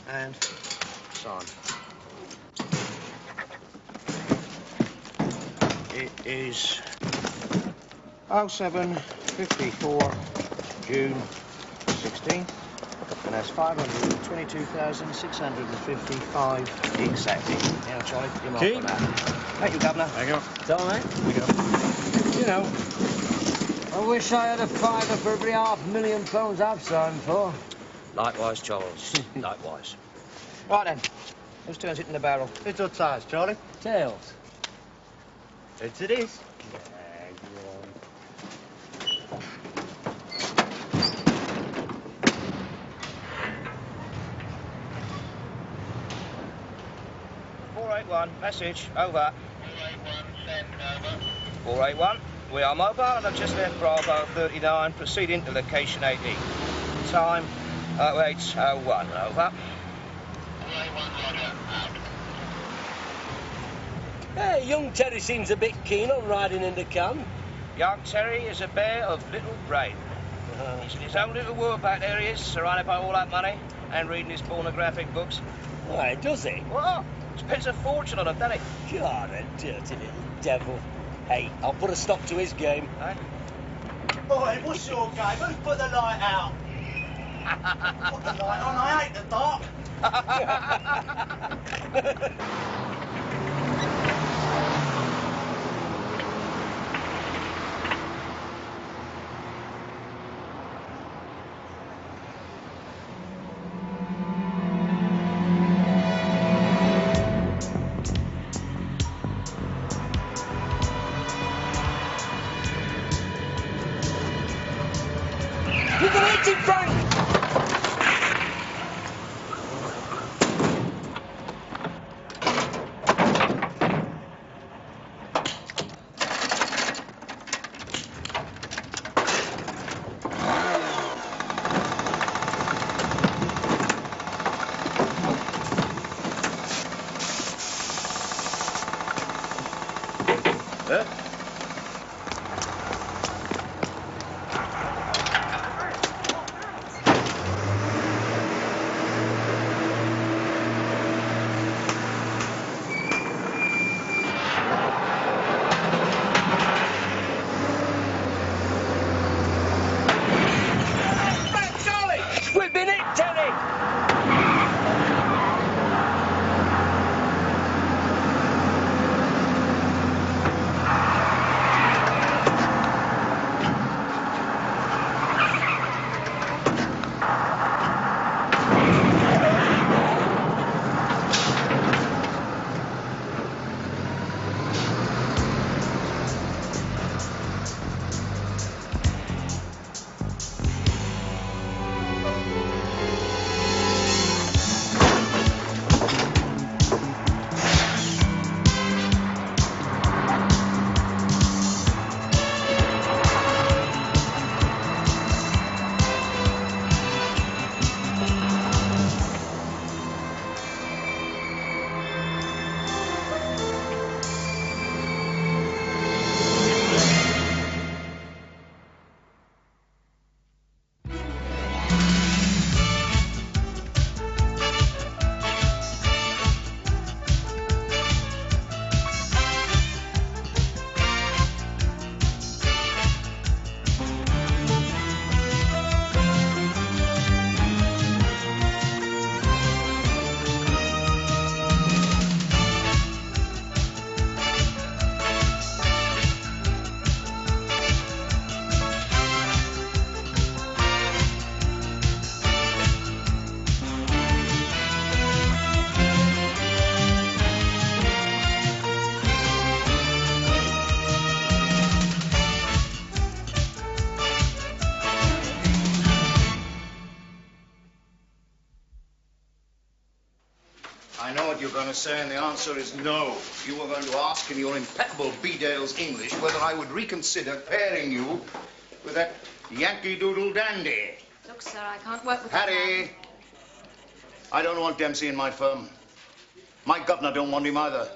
and sign. It is 07:54 June 16th, and that's 522,655 exactly. Now, Charlie, you're marked on that. Thank you, Governor. Thank you. It's all right. Thank you. You know, I wish I had a fiver for every £500,000 I've signed for. Likewise, Charles. Likewise. Right then. Whose turn's it in the barrel? It's your size, Charlie. Tails. It's it is. Message, over. 481, send over. 481, we are mobile and I've just left Bravo 39, proceeding to location 18. Time 0801, over. 481, roger, out. Hey, young Terry seems a bit keen on riding in the can. Young Terry is a bear of little brain. He's in his own little world back there, he is, surrounded by all that money and reading his pornographic books. Why, does he? What? Spends a fortune on them, doesn't he? God, a dirty little devil. Hey, I'll put a stop to his game. Eh? Boy, what's your game? Who's put the light out? Put the light on, I hate the dark. You can hit him, Frank! I know what you're going to say, and the answer is no. You were going to ask in your impeccable B-Dale's English whether I would reconsider pairing you with that Yankee Doodle dandy. Look, sir, I can't work with Harry, I don't want Dempsey in my firm. My governor don't want him either.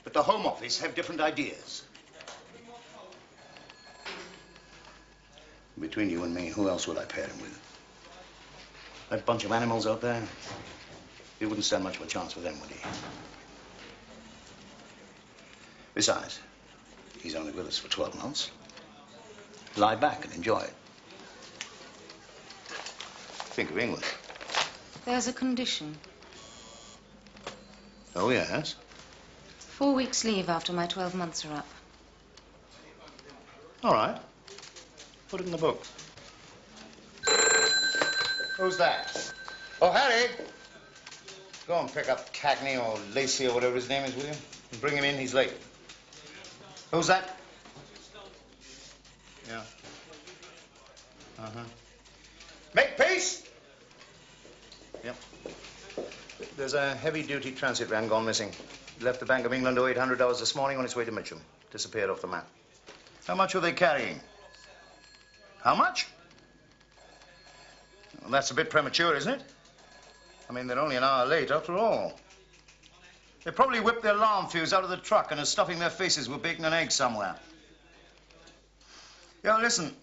But the Home Office have different ideas. Between you and me, who else would I pair him with? That bunch of animals out there? He wouldn't stand much of a chance with them, would he? Besides, he's only with us for 12 months. Lie back and enjoy it. Think of England. There's a condition. Oh, yes? 4 weeks leave after my 12 months are up. All right. Put it in the book. Who's that? Oh, Harry! Go and pick up Cagney or Lacey or whatever his name is, will you? And bring him in, he's late. Who's that? Yeah. Uh-huh. Makepeace! Yep. There's a heavy-duty transit van gone missing. Left the Bank of England $800 this morning on its way to Mitcham. Disappeared off the map. How much were they carrying? How much? Well, that's a bit premature, isn't it? I mean, they're only an hour late after all. They probably whipped their alarm fuse out of the truck and are stuffing their faces with bacon and eggs somewhere. Yeah, listen,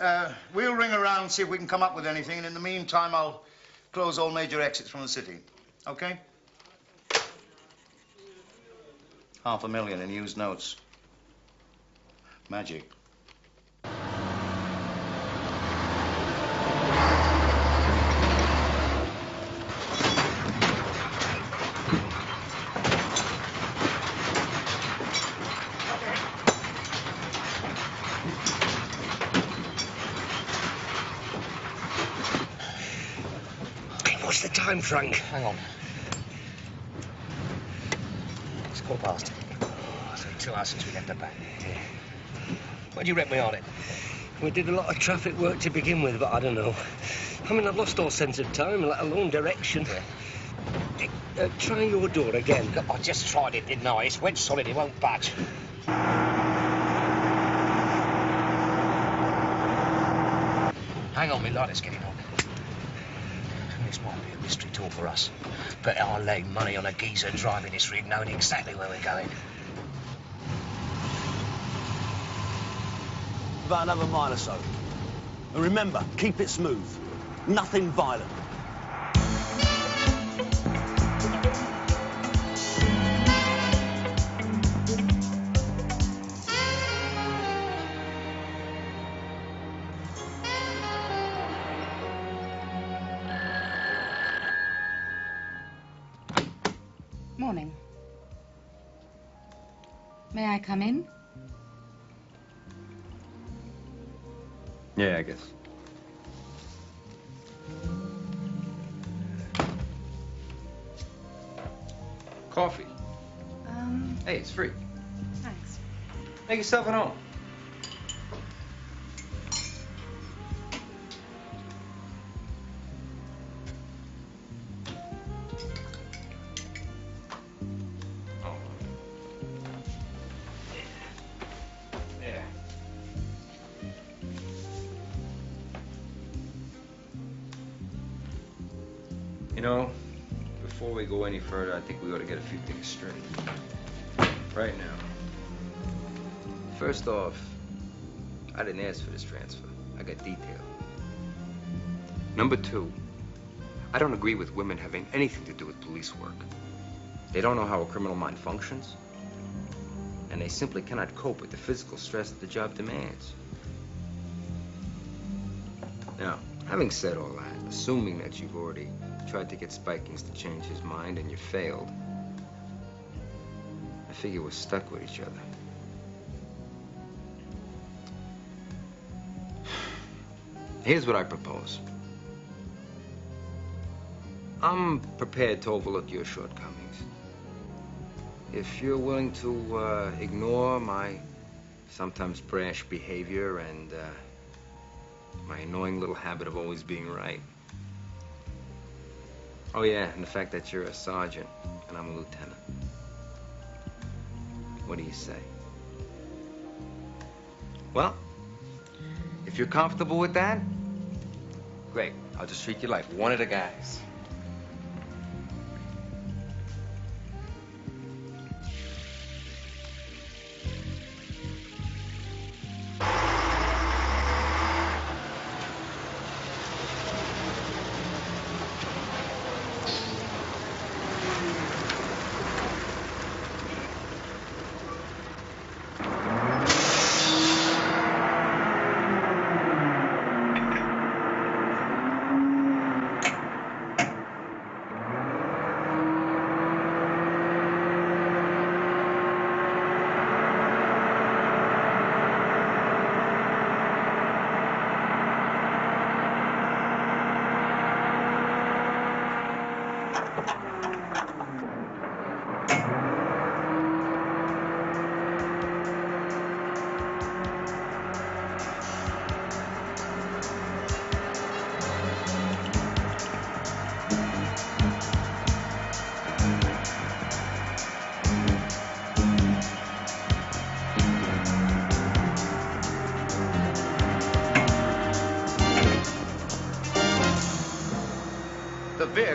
we'll ring around and see if we can come up with anything, and in the meantime, I'll close all major exits from the city. Okay? $500,000 in used notes. Magic. What's the time, Frank? Hang on. It's 15:15. It's been 2 hours since we left the bank. Yeah. What do you reckon we on it? We did a lot of traffic work to begin with, but I don't know. I mean, I've lost all sense of time, let alone direction. Yeah. Try your door again. Look, I just tried it, didn't I? It's wedge solid, it won't budge. Hang on, me light, let's get it on. This might be a mystery tour for us, but I'll lay money on a geezer driving this rig knowing exactly where we're going. About another mile or so. And remember, keep it smooth. Nothing violent. Morning. May I come in? Yeah, I guess. Coffee. Hey, it's free. Thanks. Make yourself at home. You know, before we go any further, I think we ought to get a few things straight. Right now. First off, I didn't ask for this transfer. I got detailed. Number two, I don't agree with women having anything to do with police work. They don't know how a criminal mind functions, and they simply cannot cope with the physical stress that the job demands. Now, having said all that, assuming that you've already tried to get Spikings to change his mind and you failed, I figure we're stuck with each other. Here's what I propose. I'm prepared to overlook your shortcomings. If you're willing to ignore my sometimes brash behavior and my annoying little habit of always being right. Oh, yeah, and the fact that you're a sergeant and I'm a lieutenant. What do you say? Well, if you're comfortable with that, great. I'll just treat you like one of the guys.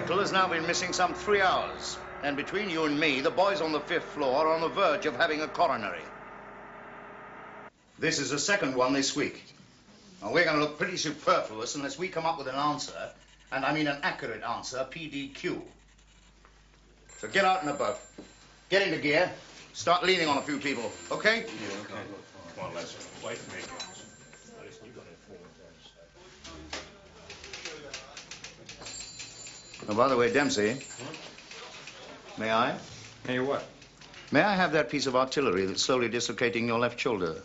vehicle has now been missing some 3 hours. And between you and me, the boys on the 5th floor are on the verge of having a coronary. This is the second one this week. Now, we're going to look pretty superfluous unless we come up with an answer, and I mean an accurate answer, PDQ. So get out and about. Get into gear. Start leaning on a few people, okay? Yeah, okay. Come on, lads. Wait for me. Listen, you've got an informant. Oh, by the way, Dempsey, may I? Hey, what? May I have that piece of artillery that's slowly dislocating your left shoulder?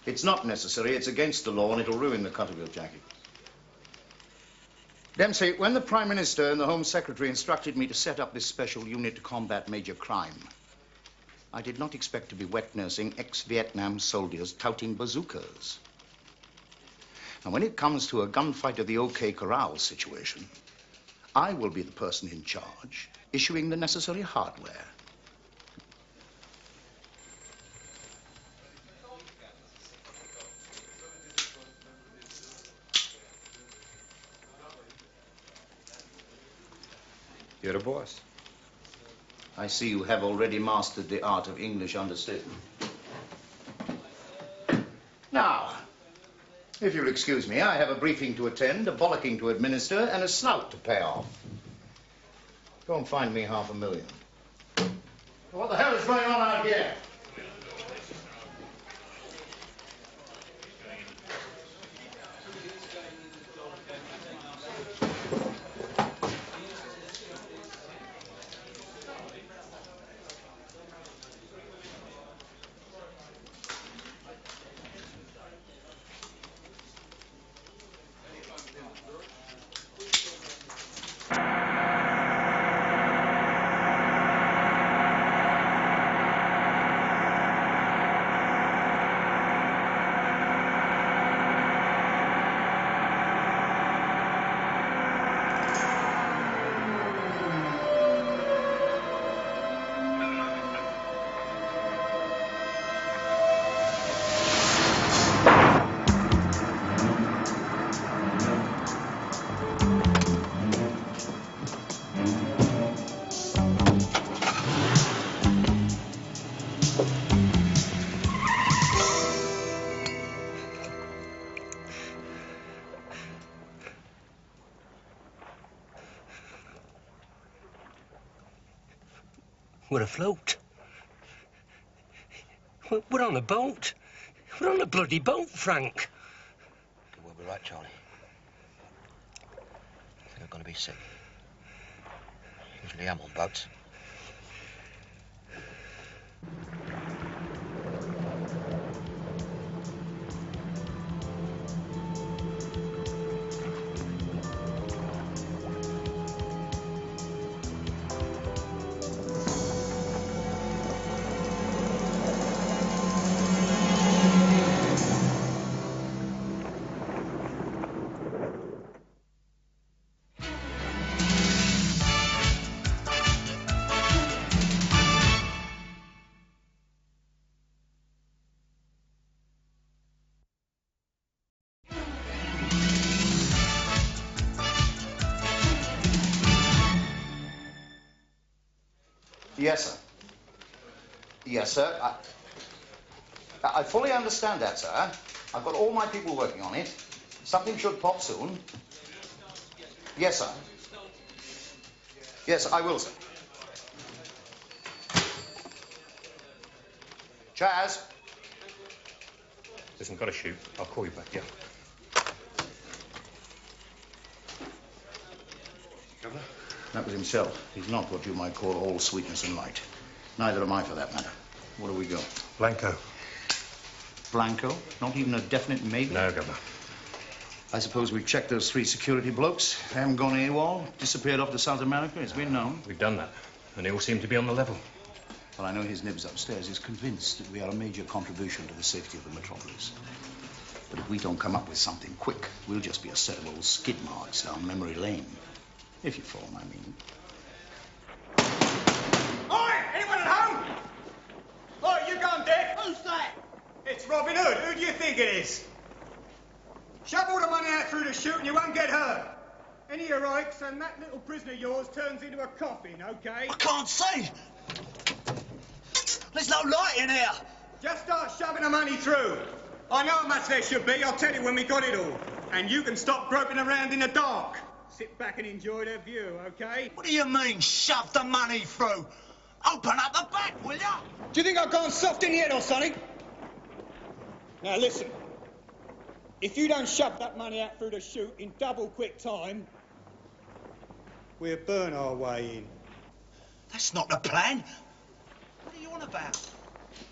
It's not necessary, it's against the law, and it'll ruin the cut of your jacket. Dempsey, when the Prime Minister and the Home Secretary instructed me to set up this special unit to combat major crime, I did not expect to be wet nursing ex-Vietnam soldiers touting bazookas. And when it comes to a gunfight of the OK Corral situation, I will be the person in charge, issuing the necessary hardware. You're the boss. I see you have already mastered the art of English understatement. Now, if you'll excuse me, I have a briefing to attend, a bollocking to administer, and a snout to pay off. Go and find me $500,000. What the hell is going on out here? We're afloat. We're on a boat. We're on a bloody boat, Frank. You will be right, Charlie. I think I'm going to be sick. Usually I'm on boats. Yes, sir. Yes, sir. I fully understand that, sir. I've got all my people working on it. Something should pop soon. Yes, sir. Yes, I will, sir. Chaz. Listen, got to shoot. I'll call you back, yeah? Governor? That was himself. He's not what you might call all sweetness and light. Neither am I, for that matter. Where do we go? Blanco. Blanco? Not even a definite maybe? No, Governor. I suppose we've checked those 3 security blokes. They haven't gone AWOL, disappeared off to South America. It's been known. We've done that, and they all seem to be on the level. Well, I know his nibs upstairs is convinced that we are a major contribution to the safety of the metropolis. But if we don't come up with something quick, we'll just be a set of old skid marks down memory lane. If you follow my meaning. Oi! Anyone at home? Oi, you gone dead? Who's that? It's Robin Hood. Who do you think it is? Shove all the money out through the chute and you won't get hurt. any heroics and that little prisoner of yours turns into a coffin, OK? I can't see. There's no light in here. Just start shoving the money through. I know how much there should be. I'll tell you when we got it all. And you can stop groping around in the dark. Sit back and enjoy the view, OK? What do you mean, shove the money through? Open up the back, will ya? Do you think I've gone soft in the head or something? Now, listen. If you don't shove that money out through the chute in double quick time, we'll burn our way in. That's not the plan. What are you on about?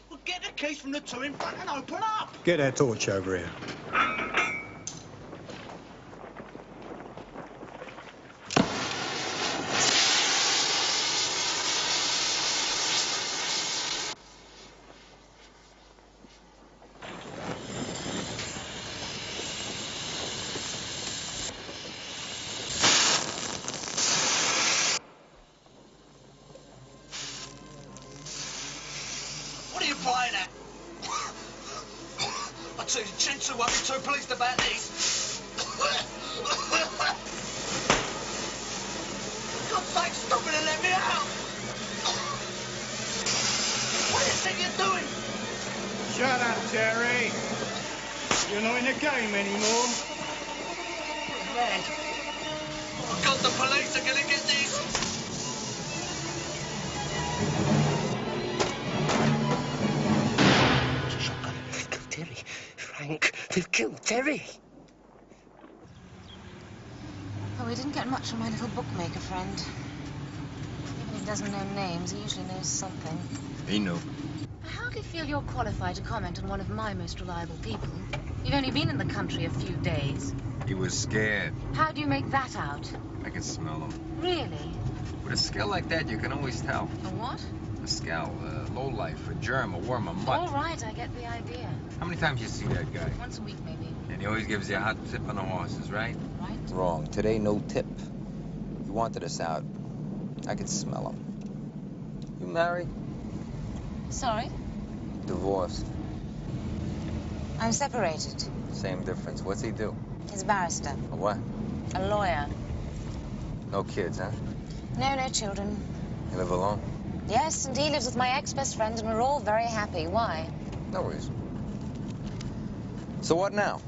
Well, get the keys from the two in front and open up. Get that torch over here. What are you playing at? I tell you, Chinsu won't be too pleased about this. God's sake, stop it and let me out! What do you think you're doing? Shut up, Terry. You're not in the game anymore. Man. Oh, God, the police are gonna get this. They've killed Terry. Frank, they've killed Terry. Oh, we didn't get much from my little bookmaker friend. Even if he doesn't know names, he usually knows something. He knew. I hardly feel you're qualified to comment on one of my most reliable people. You've only been in the country a few days. He was scared. How do you make that out? I could smell him. Really? With a scale like that, you can always tell. A what? A scale, a lowlife, a germ, a worm, a mutt. All right, I get the idea. How many times you see that guy? Once a week, maybe. And he always gives you a hot tip on the horses, right? Right. Wrong. Today, no tip. He wanted us out. I could smell him. You married? Sorry? Divorced. I'm separated. Same difference. What's he do? He's a barrister. A what? A lawyer. No kids, huh? No children. You live alone? Yes, and he lives with my ex-best friend, and we're all very happy. Why? No reason. So what now?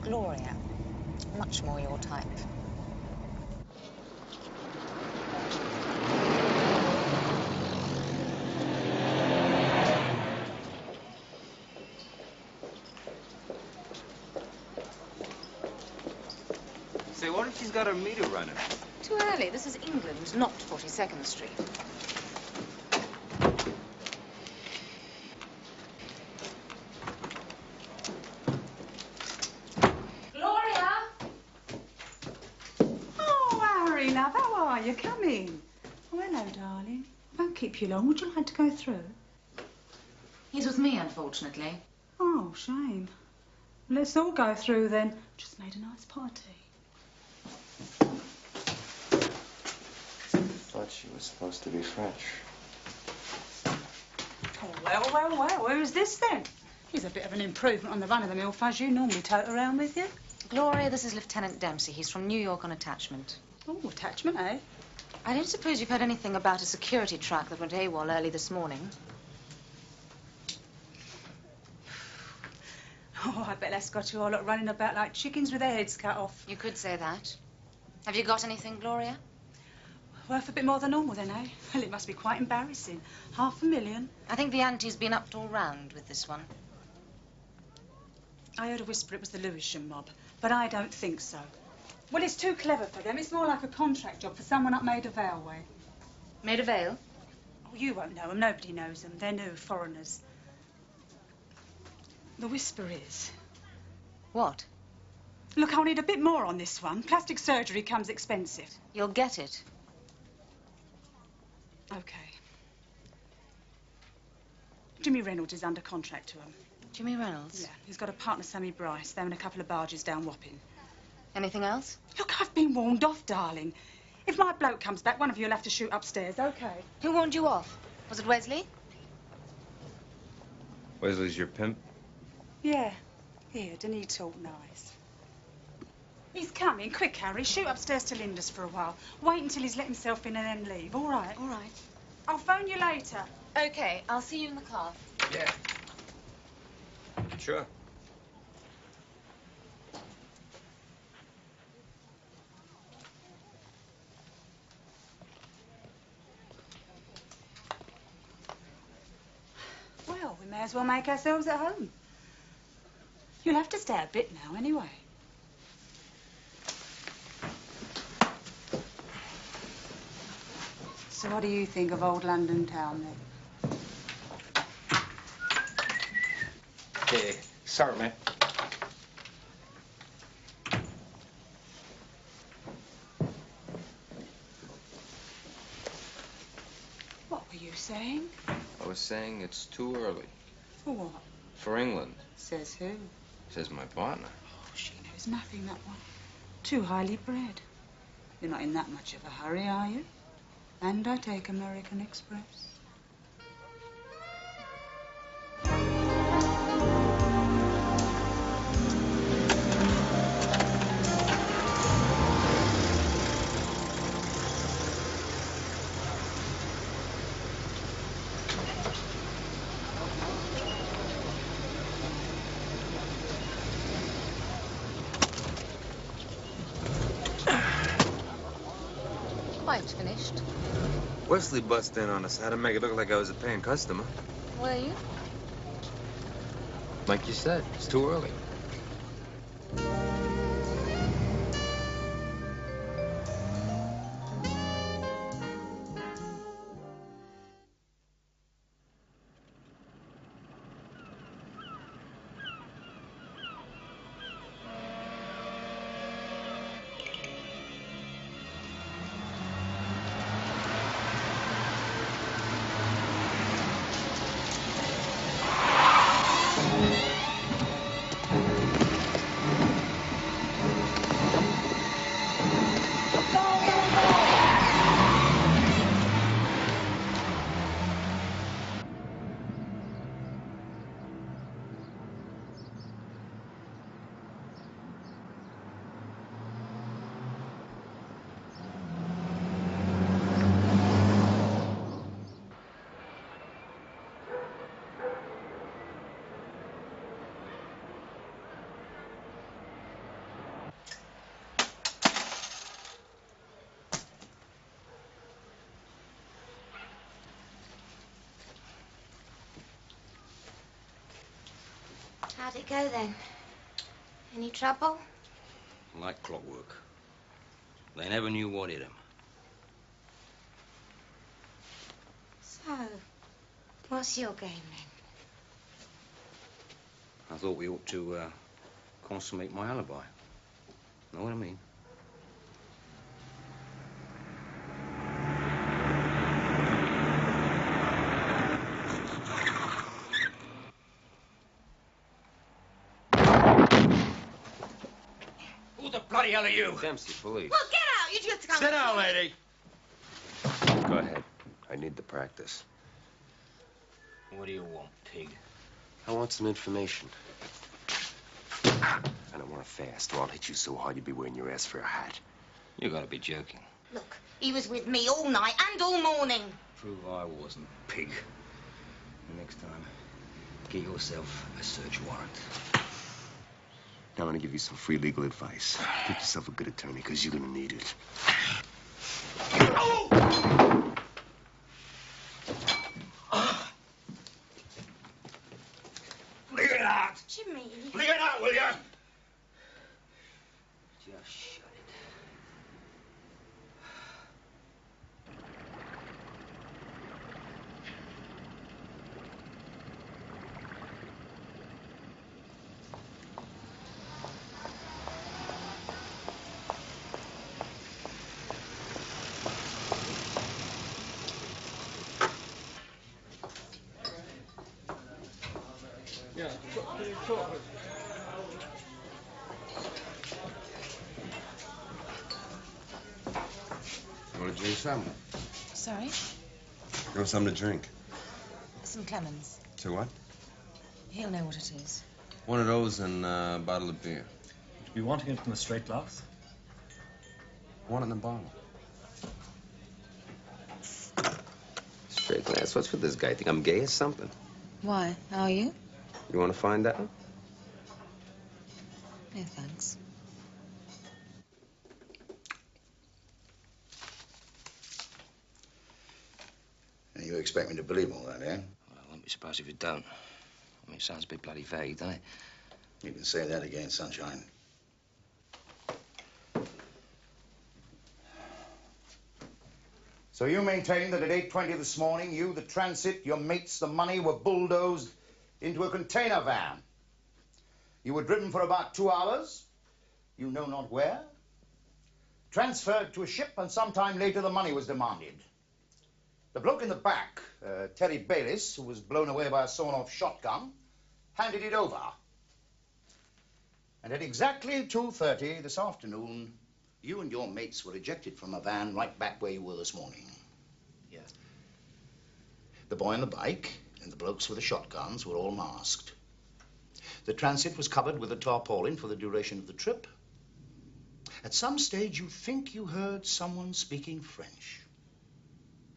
Gloria. Much more your type. Say, what if she's got her meter running? Too early. This is England, not 42nd Street. Gloria! Oh, Harry, love, how are you? Come in. Oh, hello, darling. Won't keep you long. Would you like to go through? He's with me, unfortunately. Oh, shame. Let's all go through then. Just made a nice party. Thought she was supposed to be French. Oh, well. Who's this then? He's a bit of an improvement on the run-of-the-mill fuzz you normally tote around with you. Gloria, this is Lieutenant Dempsey. He's from New York on attachment. Oh, attachment, eh? I don't suppose you've heard anything about a security truck that went AWOL early this morning. Oh, I bet that's got you all lot running about like chickens with their heads cut off. You could say that. Have you got anything, Gloria? Worth a bit more than normal then, eh? Well, it must be quite embarrassing. $500,000. I think the ante's been upped all round with this one. I heard a whisper it was the Lewisham mob, but I don't think so. Well, it's too clever for them. It's more like a contract job for someone up Maida Vale way. Maida Vale? Oh, you won't know them. Nobody knows them. They're new, foreigners. The whisper is... What? Look, I'll need a bit more on this one. Plastic surgery comes expensive. You'll get it. OK. Jimmy Reynolds is under contract to him. Jimmy Reynolds? Yeah, he's got a partner, Sammy Bryce. They're in a couple of barges down Wapping. Anything else? Look, I've been warned off, darling. If my bloke comes back, one of you will have to shoot upstairs, OK? Who warned you off? Was it Wesley? Wesley's your pimp? Yeah. Here, didn't he talk nice? He's coming. Quick, Harry. Shoot upstairs to Linda's for a while. Wait until he's let himself in and then leave. All right? All right. I'll phone you later. Okay, I'll see you in the car. Yeah. Sure. Well, we may as well make ourselves at home. You'll have to stay a bit now, anyway. So what do you think of old London town, then? Hey, sorry, man. What were you saying? I was saying it's too early. For what? For England. Says who? Says my partner. Oh, she knows nothing, that one. Too highly bred. You're not in that much of a hurry, are you? And I take American Express. Quite finished. Wesley busted in on us. Had to make it look like I was a paying customer. Were you? Like you said, it's too early. How'd it go then? Any trouble? Like clockwork. They never knew what hit them. So, what's your game then? I thought we ought to consummate my alibi. Know what I mean? Who the bloody hell are you? Dempsey, police. Well, get out! You just come. Sit down, lady. Go ahead. I need the practice. What do you want, pig? I want some information. I don't want to fast, or I'll hit you so hard you'll be wearing your ass for a hat. You gotta be joking. Look, he was with me all night and all morning. Prove I wasn't, pig. And next time, get yourself a search warrant. Now I'm gonna give you some free legal advice. Get yourself a good attorney, because you're gonna need it. Leave it out! Jimmy. Leave it out, will you? Just shut it. Yeah, talk. You want to drink something? Sorry? You want something to drink? Some Clemens. To what? He'll know what it is. One of those and a bottle of beer. be wanting it in a straight glass? One in the bottle. Straight glass. What's with this guy? Think I'm gay or something? Why? Are you? You want to find out? No, thanks. And you expect me to believe all that, eh? Well, I won't be surprised if you don't. I mean, it sounds a bit bloody vague, doesn't it? You can say that again, Sunshine. So you maintain that at 8:20 this morning, you, the transit, your mates, the money, were bulldozed into a container van. You were driven for about 2 hours, you know not where, transferred to a ship, and sometime later the money was demanded. The bloke in the back, Terry Bayliss, who was blown away by a sawn-off shotgun, handed it over. And at exactly 2:30 this afternoon, you and your mates were ejected from a van right back where you were this morning. Yeah. The boy on the bike and the blokes with the shotguns were all masked. The transit was covered with a tarpaulin for the duration of the trip. At some stage, you think you heard someone speaking French.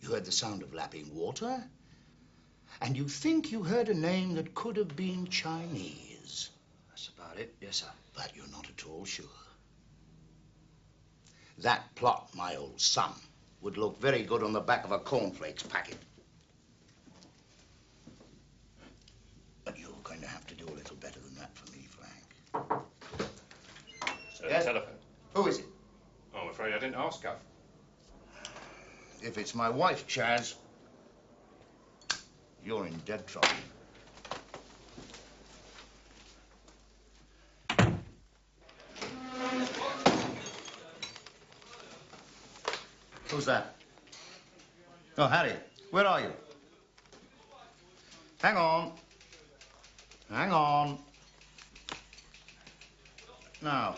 You heard the sound of lapping water, and you think you heard a name that could have been Chinese. That's about it, yes, sir. But you're not at all sure. That plot, my old son, would look very good on the back of a cornflakes packet. But you're going to have to do a little better than that for me, Frank. Sir, Yes? telephone. Who is it? Oh, I'm afraid I didn't ask, Gav. If it's my wife, Chaz, you're in dead trouble. Who's that? Oh, Harry, where are you? Hang on. Hang on. Now,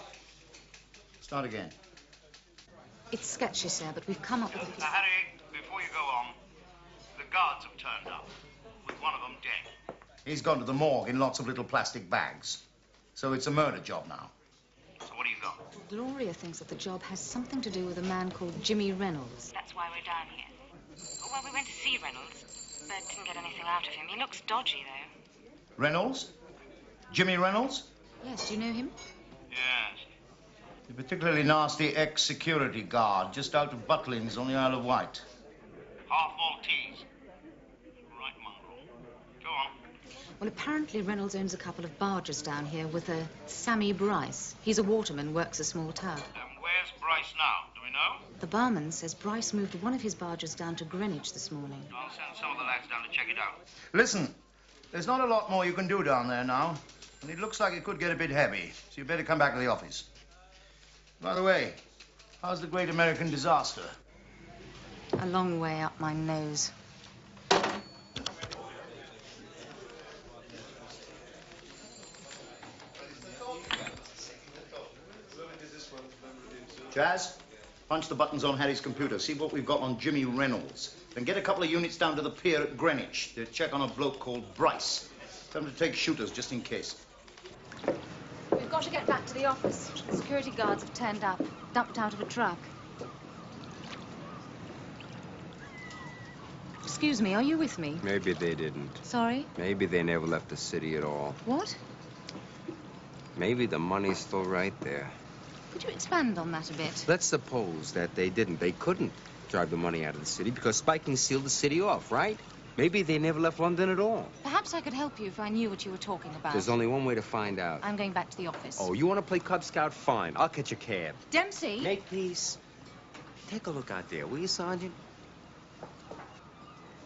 start again. It's sketchy, sir, but we've come up with a piece. Harry, before you go on, the guards have turned up, with one of them dead. He's gone to the morgue in lots of little plastic bags. So it's a murder job now. So what do you got? Gloria thinks that the job has something to do with a man called Jimmy Reynolds. That's why we're down here. Well, we went to see Reynolds, but didn't get anything out of him. He looks dodgy, though. Reynolds? Jimmy Reynolds? Yes, do you know him? Yes. A particularly nasty ex-security guard just out of Butlins on the Isle of Wight. Half Maltese. Right mongrel. Go on. Well, apparently Reynolds owns a couple of barges down here with a Sammy Bryce. He's a waterman, works a small town. And where's Bryce now? Do we know? The barman says Bryce moved one of his barges down to Greenwich this morning. I'll send some of the lads down to check it out. Listen, there's not a lot more you can do down there now. And it looks like it could get a bit heavy, so you better come back to the office. By the way, how's the great American disaster? A long way up my nose. Jazz, punch the buttons on Harry's computer. See what we've got on Jimmy Reynolds. Then get a couple of units down to the pier at Greenwich to check on a bloke called Bryce. Tell them to take shooters just in case. We've got to get back to the office. The security guards have turned up, dumped out of a truck. Excuse me, are you with me? Maybe they didn't. Sorry? Maybe they never left the city at all. What? Maybe the money's still right there. Could you expand on that a bit? Let's suppose that they didn't. They couldn't drive the money out of the city because Spikings sealed the city off, right? Maybe they never left London at all. Perhaps I could help you if I knew what you were talking about. There's only one way to find out. I'm going back to the office. Oh, you want to play Cub Scout? Fine. I'll catch a cab. Dempsey? Makepeace. Take a look out there, will you, Sergeant?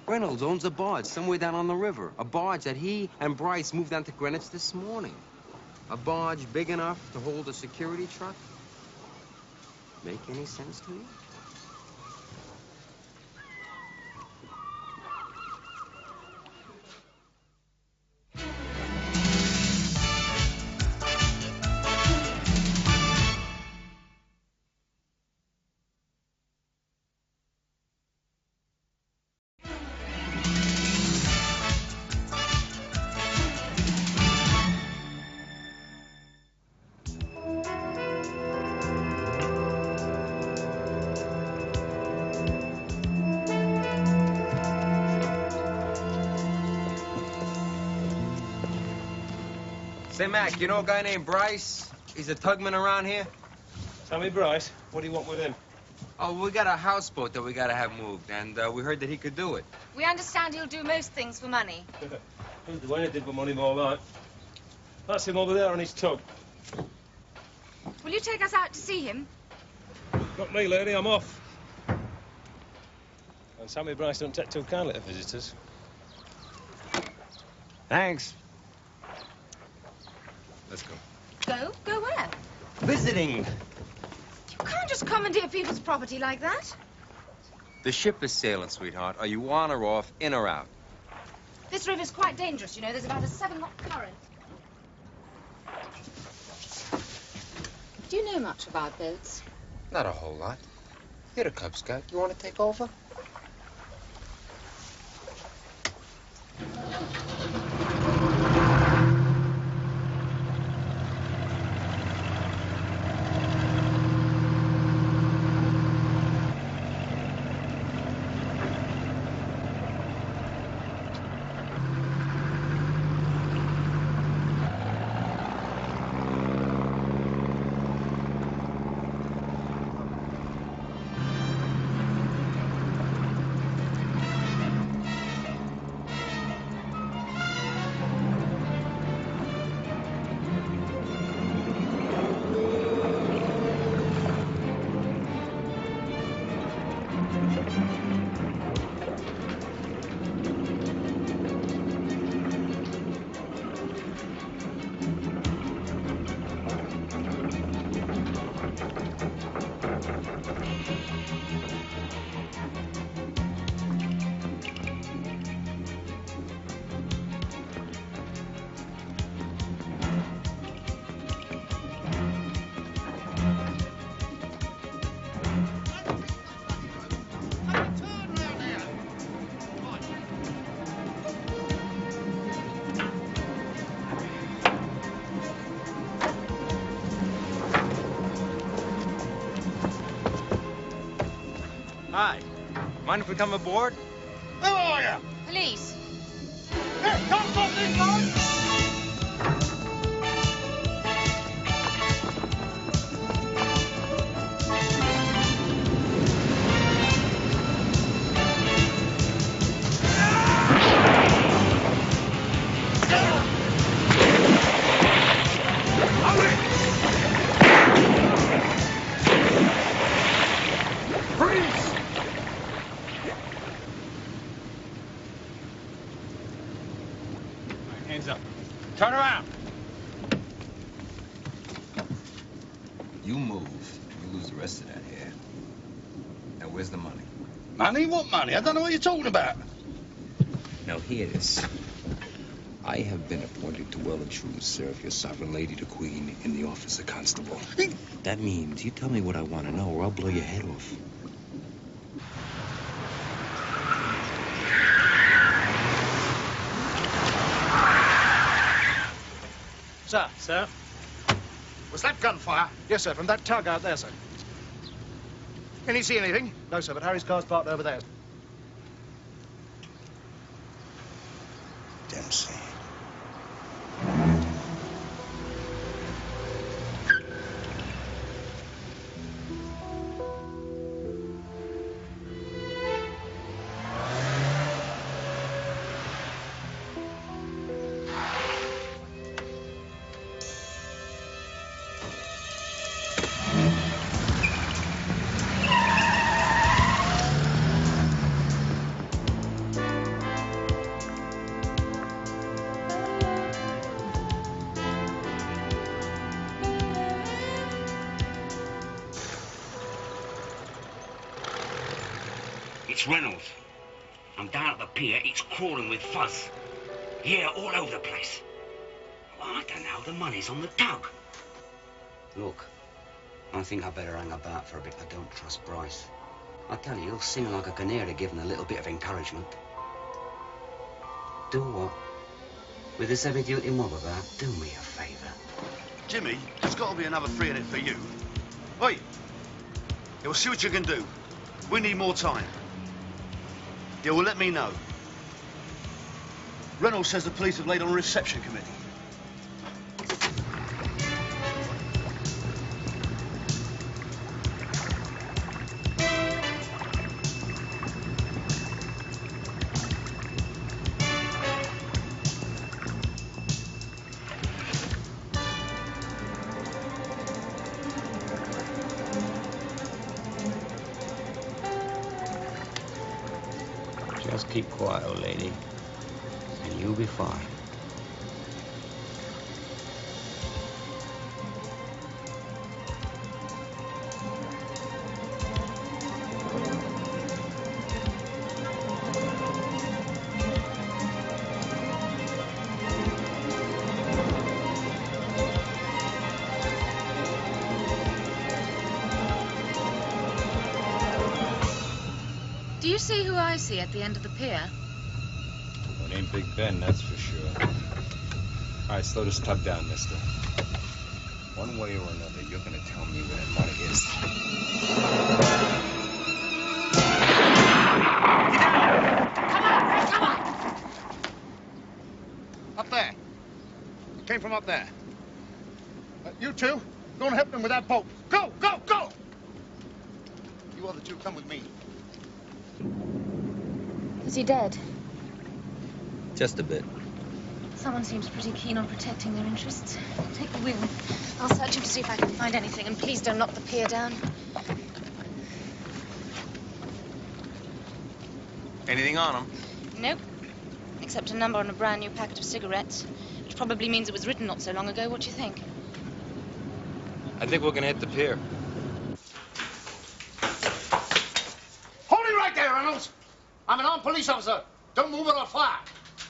Reynolds owns a barge somewhere down on the river. A barge that he and Bryce moved down to Greenwich this morning. A barge big enough to hold a security truck. Make any sense to you? Say, Mac, you know a guy named Bryce? He's a tugman around here? Sammy Bryce? What do you want with him? Oh, we got a houseboat that we gotta have moved, and we heard that he could do it. We understand he'll do most things for money. He'll do anything for money, all right. That's him over there on his tug. Will you take us out to see him? Not me, lady, I'm off. And Sammy Bryce don't take too kindly to visitors. Thanks. Let's go. Go? Go where? Visiting. You can't just commandeer people's property like that. The ship is sailing, sweetheart. Are you on or off, in or out? This river's quite dangerous, you know. There's about a 7-knot current. Do you know much about boats? Not a whole lot. You're a Cub Scout. You want to take over? Hi. Mind if we come aboard? Who are you? Police. Hey, don't put this on! Hands up. Turn around. You move, you lose the rest of that hair. Now, where's the money? Money? What money? I don't know what you're talking about. Now, hear this. I have been appointed to well and truly serve your sovereign lady, the Queen, in the office of constable. That means you tell me what I want to know, or I'll blow your head off. Sir. Sir? Was that gunfire? Yes, sir, from that tug out there, sir. Can you see anything? No, sir, but Harry's car's parked over there. Dempsey. It's Reynolds. I'm down at the pier. It's crawling with fuzz. Yeah, all over the place. Well, I don't know. The money's on the tug. Look, I think I better hang about for a bit. I don't trust Bryce. I tell you, he'll sing like a canary given a little bit of encouragement. Do what? With this heavy-duty mob about, do me a favour. Jimmy, there's got to be another free in it for you. Oi! Yeah, we'll see what you can do. We need more time. Yeah, well, let me know. Reynolds says the police have laid on a reception committee. Just keep quiet, old lady, and you'll be fine. Do you see who I see at the end of the pier? Well, it ain't Big Ben, that's for sure. All right, slow this tug down, mister. One way or another, you're gonna tell me where that money is. Come on! Up there. It came from up there. You two, go and help them with that boat. Go, go, go! You other two, come with me. Is he dead? Just a bit. Someone seems pretty keen on protecting their interests. Take the wheel. I'll search him to see if I can find anything, and please don't knock the pier down. Anything on him? Nope. Except a number on a brand new packet of cigarettes, which probably means it was written not so long ago. What do you think? I think we're gonna hit the pier. Hold it right there, Reynolds. I'm an armed police officer. Don't move or I'll fire.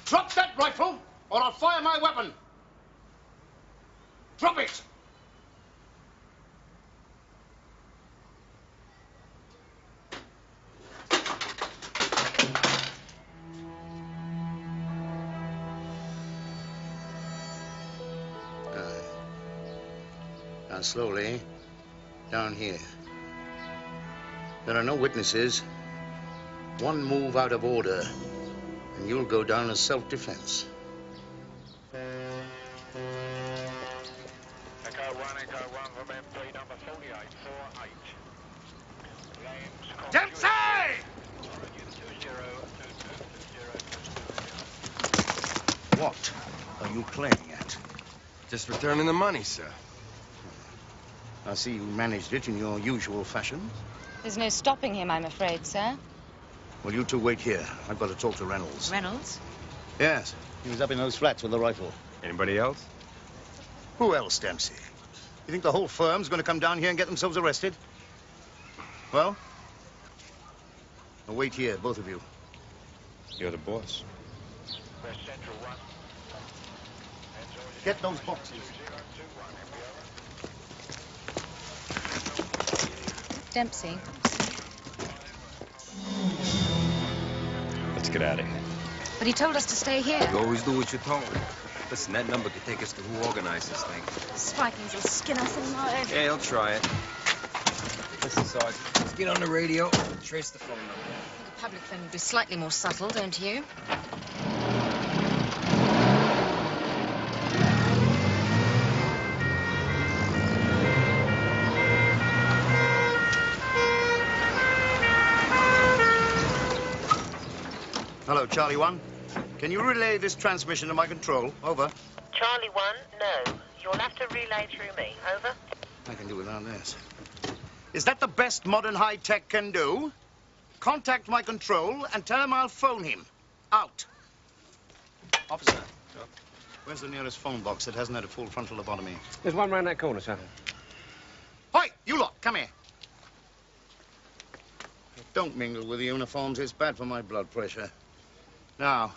Drop that rifle or I'll fire my weapon. Drop it. Now slowly, down here. There are no witnesses. One move out of order, and you'll go down as self-defense. Echo 1, from MP number 4848. Dempsey! What are you playing at? Just returning the money, sir. I see you managed it in your usual fashion. There's no stopping him, I'm afraid, sir. Well, you two wait here. I've got to talk to Reynolds. Reynolds? Yes. He was up in those flats with the rifle. Anybody else? Who else, Dempsey? You think the whole firm's going to come down here and get themselves arrested? Well? Now wait here, both of you. You're the boss. Get those boxes. Dempsey. Let's get out of here. But he told us to stay here. You always do what you're told. Listen, that number could take us to who organized this thing. Spikings will skin us alive. Yeah, he'll try it. Listen, Sarge, let's get on the radio and trace the phone number. I think a public phone would be slightly more subtle, don't you? Hello, Charlie 1. Can you relay this transmission to my control? Over. Charlie 1, no. You'll have to relay through me. Over. I can do without this. Is that the best modern high-tech can do? Contact my control and tell him I'll phone him. Out. Officer. Where's the nearest phone box that hasn't had a full frontal lobotomy? There's one round that corner, sir. Oi, you lot, come here. Don't mingle with the uniforms. It's bad for my blood pressure. Now,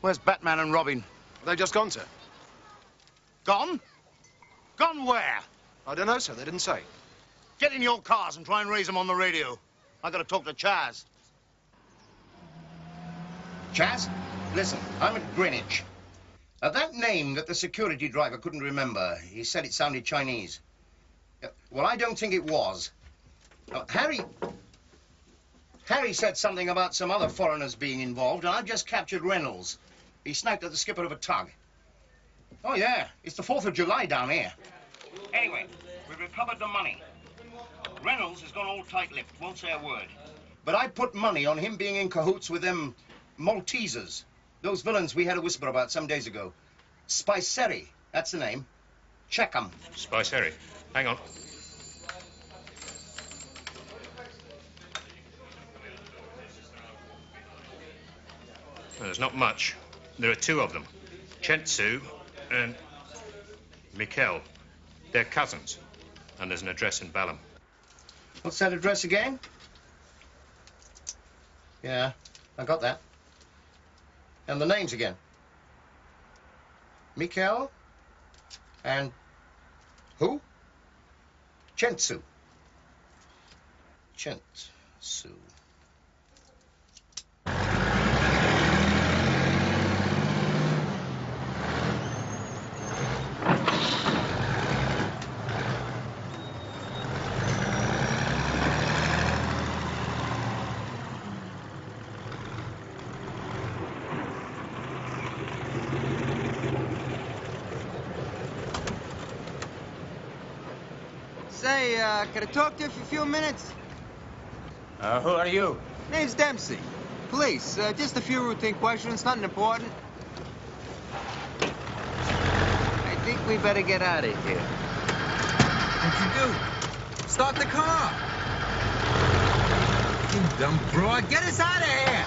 where's Batman and Robin? They just gone, sir. Gone? Gone where? I don't know, sir. They didn't say. Get in your cars and try and raise them on the radio. I gotta talk to Chaz. Chaz, listen, I'm at Greenwich. That name that the security driver couldn't remember, he said it sounded Chinese. Well, I don't think it was. Harry said something about some other foreigners being involved, and I've just captured Reynolds. He sniped at the skipper of a tug. Oh, yeah, it's the 4th of July down here. Anyway, we've recovered the money. Reynolds has gone all tight-lipped, won't say a word. But I put money on him being in cahoots with them Maltesers. Those villains we had a whisper about some days ago. Spiceri, that's the name. Check 'em. Spiceri. Hang on. Well, there's not much. There are two of them, Chentsu and Mikkel. They're cousins, and there's an address in Balham. What's that address again? Yeah, I got that. And the names again? Mikkel and who? Chentsu. Chentsu. Say, can I talk to you for a few minutes? Who are you? Name's Dempsey. Police. Just a few routine questions, nothing important. I think we better get out of here. What'd you do? Start the car. You dumb broad. Get us out of here.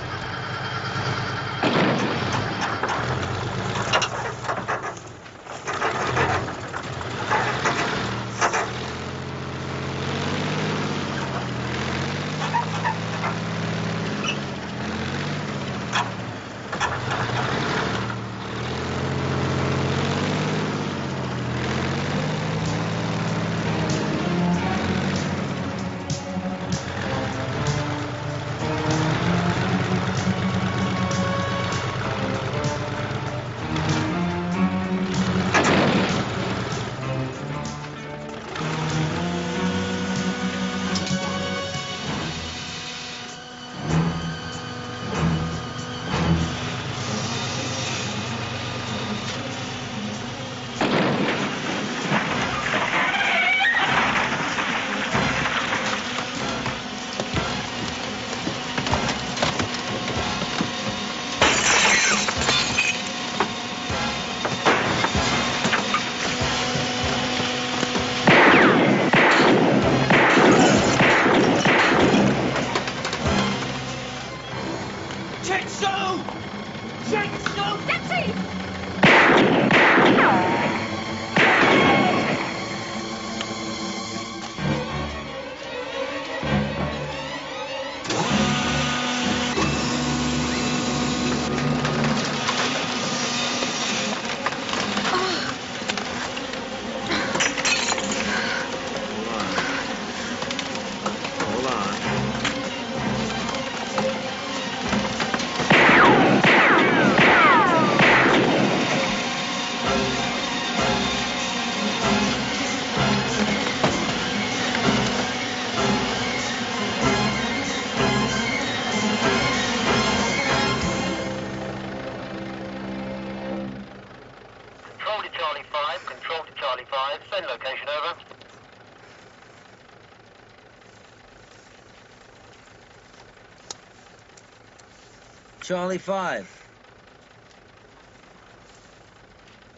Charlie 5.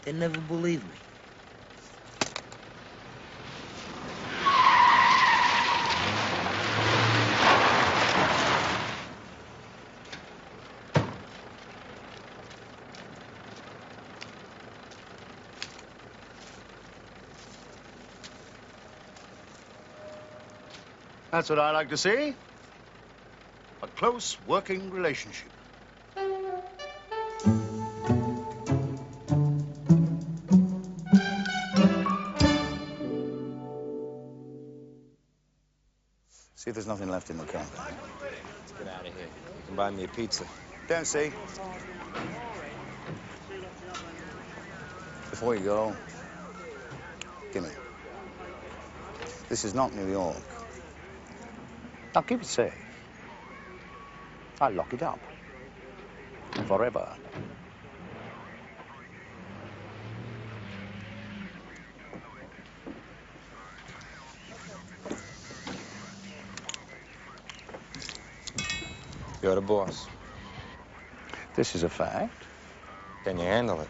They never believed me. That's what I like to see. A close working relationship. See if there's nothing left in the camp. Let's get out of here. You can buy me a pizza. Dempsey. Before you go, gimme. This is not New York. Now keep it safe. I'll lock it up. Forever. You're the boss. This is a fact. Can you handle it?